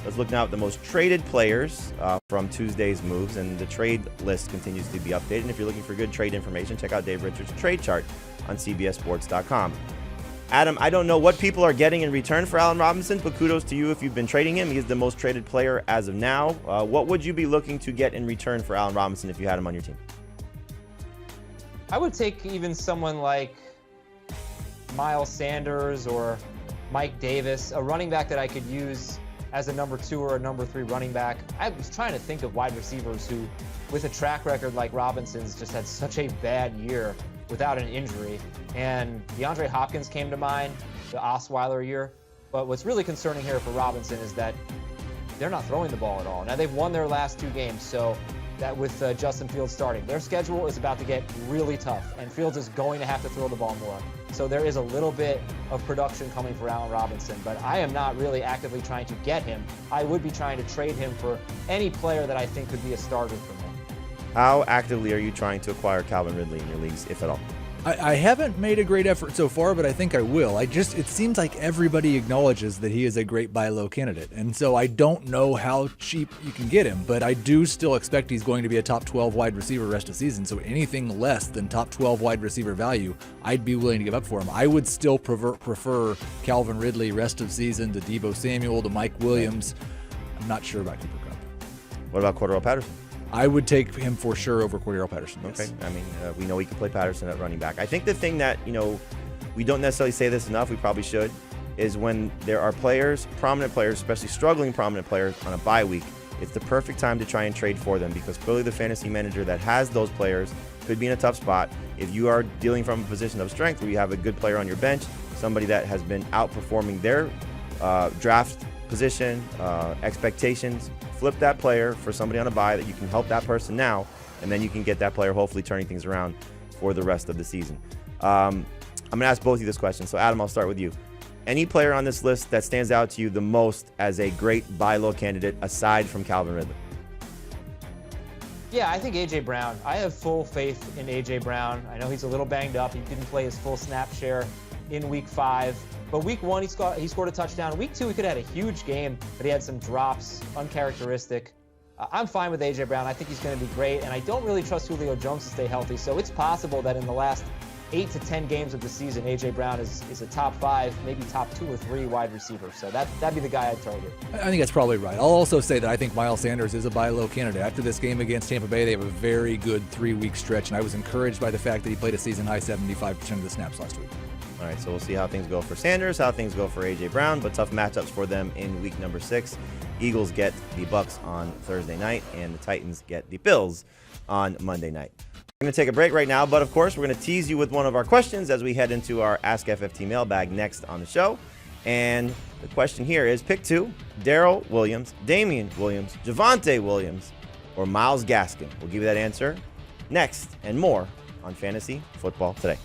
Let's look now at the most traded players from Tuesday's moves, and the trade list continues to be updated. And if you're looking for good trade information, check out Dave Richards' trade chart on CBSSports.com. Adam, I don't know what people are getting in return for Allen Robinson, but kudos to you if you've been trading him. He is the most traded player as of now. What would you be looking to get in return for Allen Robinson if you had him on your team? I would take even someone like Miles Sanders or Mike Davis, a running back that I could use as a number 2 or a number 3 running back. I was trying to think of wide receivers who, with a track record like Robinson's, just had such a bad year without an injury. And DeAndre Hopkins came to mind, the Osweiler year. But what's really concerning here for Robinson is that they're not throwing the ball at all. Now, they've won their last 2 games, so that with Justin Fields starting. Their schedule is about to get really tough, and Fields is going to have to throw the ball more. So there is a little bit of production coming for Allen Robinson, but I am not really actively trying to get him. I would be trying to trade him for any player that I think could be a starter for me. How actively are you trying to acquire Calvin Ridley in your leagues, if at all? I haven't made a great effort so far, but I think I will. It seems like everybody acknowledges that he is a great buy low candidate. And so I don't know how cheap you can get him, but I do still expect he's going to be a top 12 wide receiver rest of season. So anything less than top 12 wide receiver value, I'd be willing to give up for him. I would still prefer Calvin Ridley rest of season to Deebo Samuel to Mike Williams. I'm not sure about Cooper Kupp. What about Cordell Patterson? I would take him for sure over Cordell Patterson. Yes. Okay. I mean, we know he can play Patterson at running back. I think the thing that, we don't necessarily say this enough, we probably should, is when there are players, prominent players, especially struggling prominent players on a bye week, it's the perfect time to try and trade for them, because clearly the fantasy manager that has those players could be in a tough spot. If you are dealing from a position of strength where you have a good player on your bench, somebody that has been outperforming their draft position, expectations, flip that player for somebody on a bye that you can help that person now, and then you can get that player hopefully turning things around for the rest of the season. I'm going to ask both of you this question. So, Adam, I'll start with you. Any player on this list that stands out to you the most as a great buy low candidate aside from Calvin Ridley? Yeah, I think A.J. Brown. I have full faith in A.J. Brown. I know he's a little banged up. He didn't play his full snap share in Week 5. But Week 1, he scored a touchdown. Week 2, he could have had a huge game, but he had some drops, uncharacteristic. I'm fine with A.J. Brown. I think he's going to be great, and I don't really trust Julio Jones to stay healthy. So it's possible that in the last 8 to 10 games of the season, A.J. Brown is a top 5, maybe top 2 or 3 wide receiver. So that'd be the guy I'd target. I think that's probably right. I'll also say that I think Miles Sanders is a buy low candidate. After this game against Tampa Bay, they have a very good 3-week stretch, and I was encouraged by the fact that he played a season-high 75% of the snaps last week. All right, so we'll see how things go for Sanders, how things go for A.J. Brown, but tough matchups for them in week number 6. Eagles get the Bucs on Thursday night, and the Titans get the Bills on Monday night. We're going to take a break right now, but of course, we're going to tease you with one of our questions as we head into our Ask FFT mailbag next on the show. And the question here is, pick 2, Darrell Williams, Damian Williams, Javonte Williams, or Myles Gaskin. We'll give you that answer next and more on Fantasy Football Today.